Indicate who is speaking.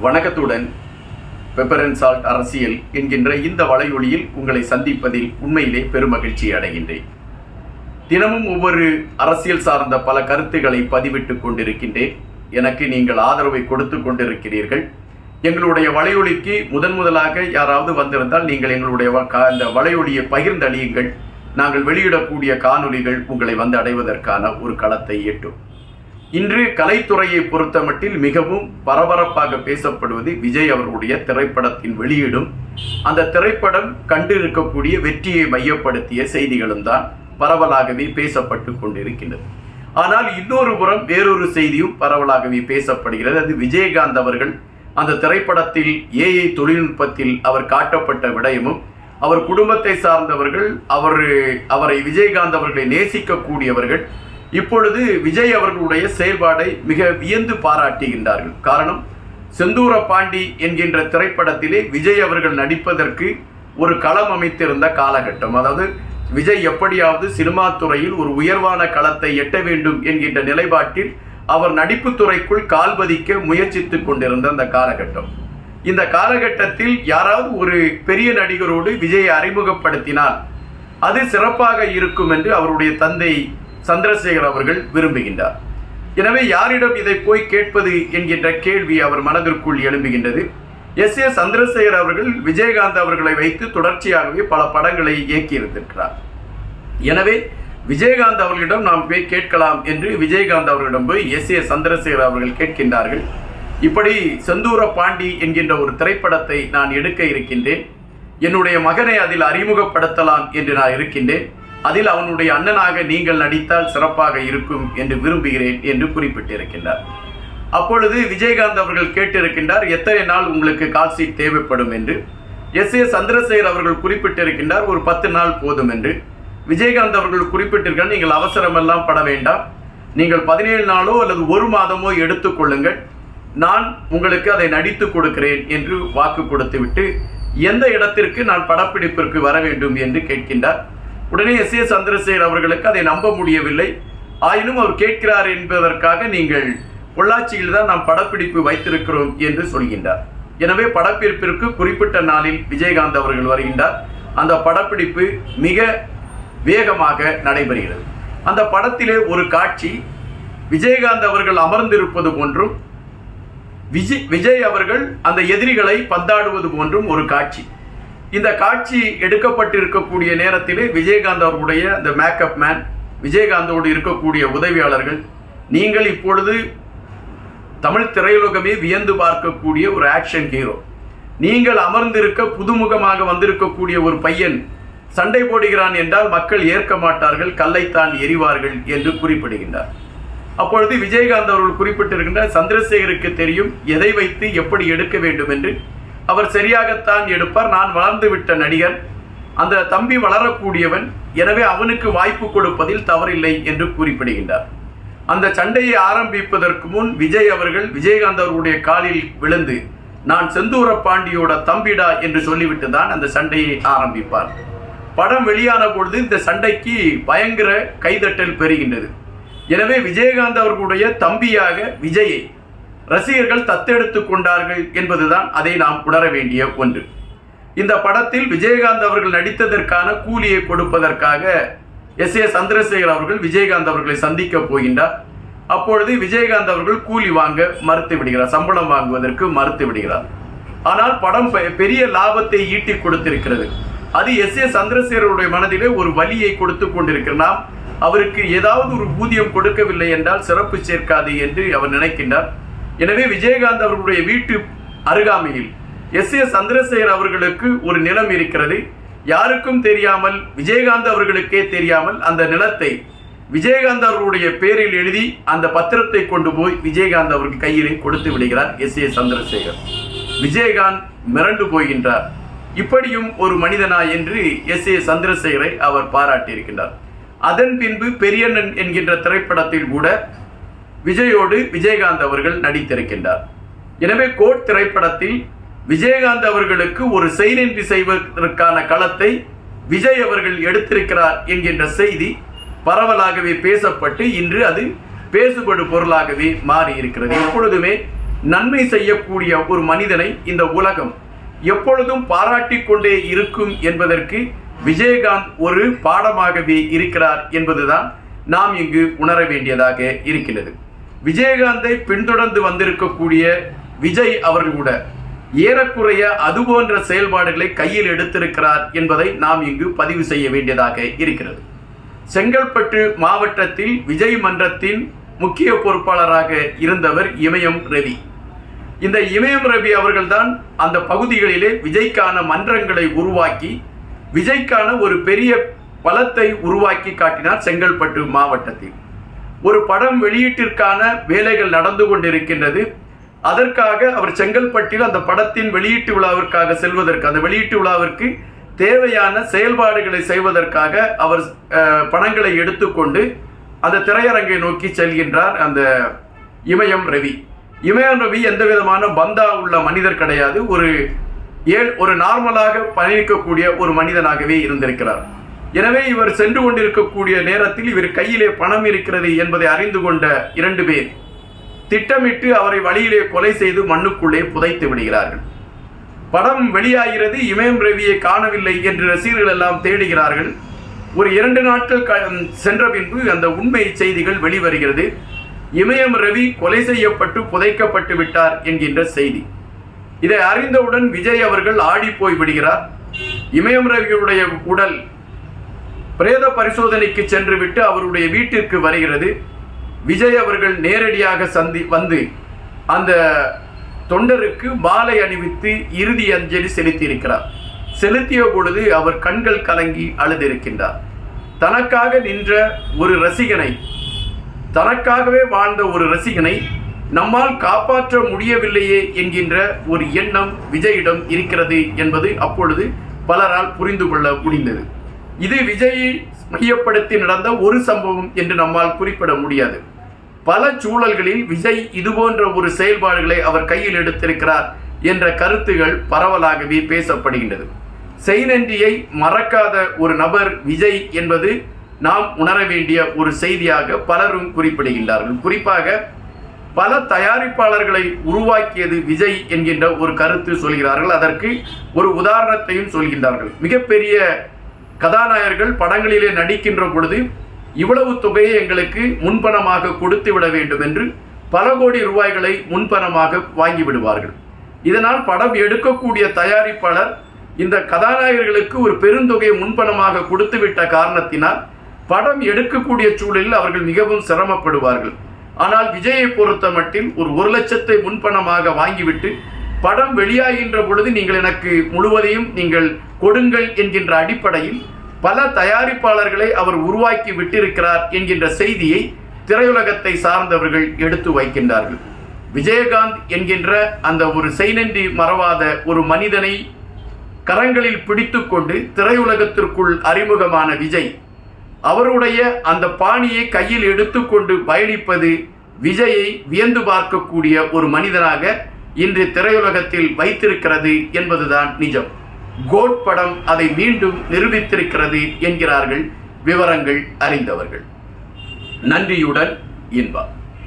Speaker 1: வணக்கத்துடன் pepper and salt அரசியல் என்கின்ற இந்த வலையொலியில் உங்களை சந்திப்பதில் உண்மையிலே பெருமகிழ்ச்சி அடைகின்றேன். தினமும் ஒவ்வொரு அரசியல் சார்ந்த பல கருத்துக்களை பதிவிட்டு கொண்டிருக்கின்றேன். எனக்கு நீங்கள் ஆதரவை கொடுத்து கொண்டிருக்கிறீர்கள். எங்களுடைய வலையொலிக்கு முதலாக யாராவது வந்திருந்தால் நீங்கள் எங்களுடைய அந்த வலையொலியை பகிர்ந்தளியுங்கள். நாங்கள் வெளியிடக்கூடிய காணொலிகள் உங்களை வந்து அடைவதற்கான ஒரு களத்தை எட்டும். இன்று கலைத்துறையை பொறுத்தமட்டில் மிகவும் பரபரப்பாக பேசப்படுவது விஜய் அவர்களுடைய திரைப்படத்தின் வெளியீடும் அந்த திரைப்படம் கண்டிருக்கக்கூடிய வெற்றியை மையப்படுத்திய செய்திகளும் தான் பரவலாகவே பேசப்பட்டு கொண்டிருக்கின்றது. ஆனால் இன்னொரு புறம் வேறொரு செய்தியும் பரவலாகவே பேசப்படுகிறது. அது விஜயகாந்த் அவர்கள் அந்த திரைப்படத்தில் ஏஐ தொழில்நுட்பத்தில் அவர் காட்டப்பட்ட விடயமும் அவர் குடும்பத்தை சார்ந்தவர்கள் அவரை விஜயகாந்த் அவர்களை நேசிக்கக்கூடியவர்கள் இப்பொழுது விஜய் அவர்களுடைய செயல்பாடை மிக வியந்து பாராட்டுகின்றார்கள். காரணம், செந்தூர பாண்டி என்கின்ற திரைப்படத்திலே விஜய் அவர்கள் நடிப்பதற்கு ஒரு களம் அமைத்திருந்த காலகட்டம். அதாவது விஜய் எப்படியாவது சினிமா துறையில் ஒரு உயர்வான களத்தை எட்ட வேண்டும் என்கின்ற நிலைப்பாட்டில் அவர் நடிப்பு துறைக்குள் கால்பதிக்க முயற்சித்து கொண்டிருந்த அந்த காலகட்டம். இந்த காலகட்டத்தில் யாராவது ஒரு பெரிய நடிகரோடு விஜயை அறிமுகப்படுத்தினால் அது சிறப்பாக இருக்கும் என்று அவருடைய தந்தை சந்திரசேகர் அவர்கள் விரும்புகின்றார். எனவே யாரிடம் இதை போய் கேட்பது என்கின்ற கேள்வி அவர் மனதிற்குள் எழும்புகின்றது. ஏ சந்திரசேகர் அவர்கள் விஜயகாந்த் அவர்களை வைத்து தொடர்ச்சியாகவே பல படங்களை இயக்கியிருந்திருக்கிறார். எனவே விஜயகாந்த் அவர்களிடம் நாம் போய் கேட்கலாம் என்று விஜயகாந்த் அவர்களிடம் போய் ஏ சந்திரசேகர் அவர்கள் கேட்கின்றார்கள். இப்படி செந்தூர பாண்டி என்கின்ற ஒரு திரைப்படத்தை நான் எடுக்க இருக்கின்றேன். என்னுடைய மகனை அதில் அறிமுகப்படுத்தலாம் என்று நான் இருக்கின்றேன். அதில் அவனுடைய அண்ணனாக நீங்கள் நடித்தால் சிறப்பாக இருக்கும் என்று விரும்புகிறேன் என்று குறிப்பிட்டிருக்கின்றார். அப்பொழுது விஜயகாந்த் அவர்கள் கேட்டிருக்கின்றார், எத்தனை நாள் உங்களுக்கு கால் ஷீட் தேவைப்படும் என்று. ஏ சந்திரசேகர் அவர்கள் குறிப்பிட்டிருக்கின்றார், ஒரு 10 நாள் போதும் என்று. விஜயகாந்த் அவர்கள் குறிப்பிட்டிருக்கிறார், நீங்கள் அவசரமெல்லாம் பட வேண்டாம், நீங்கள் 17 நாளோ அல்லது 1 மாதமோ எடுத்துக்கொள்ளுங்கள், நான் உங்களுக்கு அதை நடித்து கொடுக்கிறேன் என்று வாக்கு கொடுத்துவிட்டு எந்த இடத்திற்கு நான் படப்பிடிப்பிற்கு வர வேண்டும் என்று கேட்கின்றார். உடனே ஏ சந்திரசேகர் அவர்களுக்கு அதை நம்ப முடியவில்லை. ஆயினும் அவர் கேட்கிறார் என்பதற்காக நீங்கள் பொள்ளாச்சியில் தான் நாம் படப்பிடிப்பு வைத்திருக்கிறோம் என்று சொல்கின்றார். எனவே படப்பிடிப்பிற்கு குறிப்பிட்ட நாளில் விஜயகாந்த் அவர்கள் வருகின்றார். அந்த படப்பிடிப்பு மிக வேகமாக நடைபெறுகிறது. அந்த படத்திலே ஒரு காட்சி விஜயகாந்த் அவர்கள் அமர்ந்திருப்பது போன்றும் விஜய் அவர்கள் அந்த எதிரிகளை பந்தாடுவது போன்றும் ஒரு காட்சி. இந்த காட்சி எடுக்கப்பட்டிருக்கக்கூடிய நேரத்திலே விஜயகாந்த் அவர்களுடைய அந்த மேக்கப் மேன், விஜயகாந்தோடு இருக்கக்கூடிய உதவியாளர்கள், நீங்கள் இப்பொழுது தமிழ் திரையுலகமே வியந்து பார்க்கக்கூடிய ஒரு ஆக்ஷன் ஹீரோ, நீங்கள் அமர்ந்திருக்க புதுமுகமாக வந்திருக்கக்கூடிய ஒரு பையன் சண்டை போடுகிறான் என்றால் மக்கள் ஏற்க மாட்டார்கள், கல்லைத்தான் எறிவார்கள் என்று குறிப்பிடுகின்றார். அப்பொழுது விஜயகாந்த் அவர்கள் குறிப்பிட்டிருக்கின்றார், சந்திரசேகருக்கு தெரியும் எதை வைத்து எப்படி எடுக்க வேண்டும் என்று. அவர் சரியாகத்தான் எடுப்பார். நான் வளர்ந்துவிட்ட நடிகர், அந்த தம்பி வளரக்கூடியவன், எனவே அவனுக்கு வாய்ப்பு கொடுப்பதில் தவறில்லை என்று குறிப்பிடுகின்றார். அந்த சண்டையை ஆரம்பிப்பதற்கு முன் விஜய் அவர்கள் விஜயகாந்த் அவர்களுடைய காலில் விழுந்து, நான் செந்தூர பாண்டியோட தம்பிடா என்று சொல்லிவிட்டு தான் அந்த சண்டையை ஆரம்பிப்பார். படம் வெளியான பொழுது இந்த சண்டைக்கு பயங்கர கைதட்டல் பெறுகின்றது. எனவே விஜயகாந்த் அவர்களுடைய தம்பியாக விஜயை ரசிகர்கள் தத்தெடுத்து கொண்டார்கள் என்பதுதான் அதை நாம் உணர வேண்டிய ஒன்று. இந்த படத்தில் விஜயகாந்த் அவர்கள் நடித்ததற்கான கூலியை கொடுப்பதற்காக ஏ சந்திரசேகர் அவர்கள் விஜயகாந்த் அவர்களை சந்திக்க போகின்றார். அப்பொழுது விஜயகாந்த் அவர்கள் கூலி வாங்க மறுத்து விடுகிறார், சம்பளம் வாங்குவதற்கு மறுத்து விடுகிறார். ஆனால் படம் பெரிய லாபத்தை ஈட்டி கொடுத்திருக்கிறது. அது ஏ சந்திரசேகருடைய மனதிலே ஒரு வலியை கொடுத்து கொண்டிருக்கிறார். அவருக்கு ஏதாவது ஒரு ஊதியம் கொடுக்கவில்லை என்றால் சிறப்பு சேர்க்காது என்று அவர் நினைக்கின்றார். எனவே விஜயகாந்த் அவர்களுடைய வீட்டு அருகாமையில் ஏ சந்திரசேகர் அவர்களுக்கு ஒரு நிலம் இருக்கிறது. யாருக்கும் தெரியாமல், விஜயகாந்த் அவர்களுக்கே தெரியாமல் அந்த நிலத்தை விஜயகாந்த் அவர்களுடைய பேரில் எழுதி அந்த பத்திரத்தை கொண்டு போய் விஜயகாந்த் அவர்கள் கையிலே கொடுத்து விடுகிறார் ஏ சந்திரசேகர். விஜயகாந்த் மிரண்டு போகின்றார். இப்படியும் ஒரு மனிதனா என்று ஏ சந்திரசேகரை அவர் பாராட்டியிருக்கின்றார். அதன் பின்பு பெரியண்ணன் என்கின்ற திரைப்படத்தில் கூட விஜயோடு விஜயகாந்த் அவர்கள் நடித்திருக்கின்றார். எனவே கோட் திரைப்படத்தில் விஜயகாந்த் அவர்களுக்கு ஒரு செயலின்றி செய்வதற்கான களத்தை விஜய் அவர்கள் எடுத்திருக்கிறார் என்கின்ற செய்தி பரவலாகவே பேசப்பட்டு இன்று அது பேசுபடு பொருளாகவே மாறி இருக்கிறது. எப்பொழுதுமே நன்மை செய்யக்கூடிய ஒரு மனிதனை இந்த உலகம் எப்பொழுதும் பாராட்டிக் கொண்டே இருக்கும் என்பதற்கு விஜயகாந்த் ஒரு பாடமாகவே இருக்கிறார் என்பதுதான் நாம் இங்கு உணர வேண்டியதாக இருக்கிறது. விஜயகாந்தை பின்தொடர்ந்து வந்திருக்கக்கூடிய விஜய் அவர்கள் கூட ஏறக்குறைய அதுபோன்ற செயல்பாடுகளை கையில் எடுத்திருக்கிறார் என்பதை நாம் இங்கு பதிவு செய்ய வேண்டியதாக இருக்கிறது. செங்கல்பட்டு மாவட்டத்தில் விஜய் மன்றத்தின் முக்கிய பொறுப்பாளராக இருந்தவர் இமயம் ரவி. இந்த இமயம் ரவி அவர்கள்தான் அந்த பகுதிகளிலே விஜய்க்கான மன்றங்களை உருவாக்கி விஜய்க்கான ஒரு பெரிய பலத்தை உருவாக்கி காட்டினார். செங்கல்பட்டு மாவட்டத்தில் ஒரு படம் வெளியீட்டிற்கான வேலைகள் நடந்து கொண்டிருக்கின்றது. அதற்காக அவர் செங்கல்பட்டில் அந்த படத்தின் வெளியீட்டு விழாவிற்காக செல்வதற்கு, அந்த வெளியீட்டு விழாவிற்கு தேவையான செயல்பாடுகளை செய்வதற்காக அவர் பணங்களை எடுத்துக்கொண்டு அந்த திரையரங்கை நோக்கி செல்கின்றார் அந்த இமயம் ரவி. இமயம் ரவி எந்த விதமான பந்தா உள்ள மனிதர் கிடையாது. ஒரு நார்மலாக பயணிக்கக்கூடிய ஒரு மனிதனாகவே இருந்திருக்கிறார். எனவே இவர் சென்று கொண்டிருக்கக்கூடிய நேரத்தில் இவர் கையிலே பணம் இருக்கிறது என்பதை அறிந்து கொண்ட 2 பேர் திட்டமிட்டு அவரை வழியிலே கொலை செய்து மண்ணுக்குள்ளே புதைத்து விடுகிறார்கள். படம் வெளியாகிறது. இமயம் ரவியை காணவில்லை என்று ரசிகர்கள் எல்லாம் தேடுகிறார்கள். ஒரு 2 நாட்கள் சென்ற பின்பு அந்த உண்மை செய்திகள் வெளிவருகிறது. இமயம் ரவி கொலை செய்யப்பட்டு புதைக்கப்பட்டு விட்டார் என்கின்ற செய்தி. இதை அறிந்தவுடன் விஜய் அவர்கள் ஆடி போய் விடுகிறார். இமயம் ரவியுடைய உடல் பிரேத பரிசோதனைக்கு சென்று விட்டு அவருடைய வீட்டிற்கு வருகிறது. விஜய் அவர்கள் நேரடியாக வந்து அந்த தொண்டருக்கு மாலை அணிவித்து இறுதி அஞ்சலி செலுத்தியிருக்கிறார். செலுத்திய பொழுது அவர் கண்கள் கலங்கி அழுதிருக்கின்றார். தனக்காக நின்ற ஒரு ரசிகனை, தனக்காகவே வாழ்ந்த ஒரு ரசிகனை நம்மால் காப்பாற்ற முடியவில்லையே என்கின்ற ஒரு எண்ணம் விஜயிடம் இருக்கிறது என்பது அப்பொழுது பலரால் புரிந்து கொள்ள முடிந்தது. இது விஜயை மையப்படுத்தி நடந்த ஒரு சம்பவம் என்று நம்மால் குறிப்பிட முடியாது. பல சூழல்களில் விஜய் இதுபோன்ற ஒரு செயல்பாடுகளை அவர் கையில் எடுத்திருக்கிறார் என்ற கருத்துகள் பரவலாகவே பேசப்படுகின்றது. செய்நன்றியை மறக்காத ஒரு நபர் விஜய் என்பது நாம் உணர வேண்டிய ஒரு செய்தியாக பலரும் குறிப்பிடுகின்றார்கள். குறிப்பாக பல தயாரிப்பாளர்களை உருவாக்கியது விஜய் என்கின்ற ஒரு கருத்து சொல்கிறார்கள். அதற்கு ஒரு உதாரணத்தையும் சொல்கின்றார்கள். மிகப்பெரிய கதாநாயகர்கள் படங்களிலே நடிக்கின்ற பொழுது இவ்வளவு தொகையை எங்களுக்கு முன்பணமாக கொடுத்து விட வேண்டும் என்று பல கோடி ரூபாய்களை முன்பணமாக வாங்கி விடுவார்கள். இதனால் படம் எடுக்கக்கூடிய தயாரிப்பாளர் இந்த கதாநாயகர்களுக்கு ஒரு பெருந்தொகையை முன்பணமாக கொடுத்துவிட்ட காரணத்தினால் படம் எடுக்கக்கூடிய சூழலில் அவர்கள் மிகவும் சிரமப்படுவார்கள். ஆனால் விஜயை பொறுத்த மட்டில் ஒரு 1 லட்சத்தை முன்பணமாக வாங்கிவிட்டு படம் வெளியாகின்ற பொழுது நீங்கள் எனக்கு முழுவதையும் நீங்கள் கொடுங்கள் என்கின்ற அடிப்படையில் பல தயாரிப்பாளர்களை அவர் உருவாக்கி விட்டிருக்கிறார் என்கின்ற செய்தியை திரையுலகத்தை சார்ந்தவர்கள் எடுத்து வைக்கின்றார்கள். விஜயகாந்த் என்கின்ற அந்த ஒரு செய்நன்றி மறவாத ஒரு மனிதனை கரங்களில் பிடித்து கொண்டு திரையுலகத்திற்குள் அறிமுகமான விஜய் அவருடைய அந்த பாணியை கையில் எடுத்துக்கொண்டு பயணிப்பது விஜயை வியந்து பார்க்கக்கூடிய ஒரு மனிதனாக இன்று திரையுலகத்தில் வைத்திருக்கிறது என்பதுதான் நிஜம். கோட் படம் அதை மீண்டும் நிரூபித்திருக்கிறது என்கிறார்கள் விவரங்கள் அறிந்தவர்கள். நன்றியுடன் இன்பா.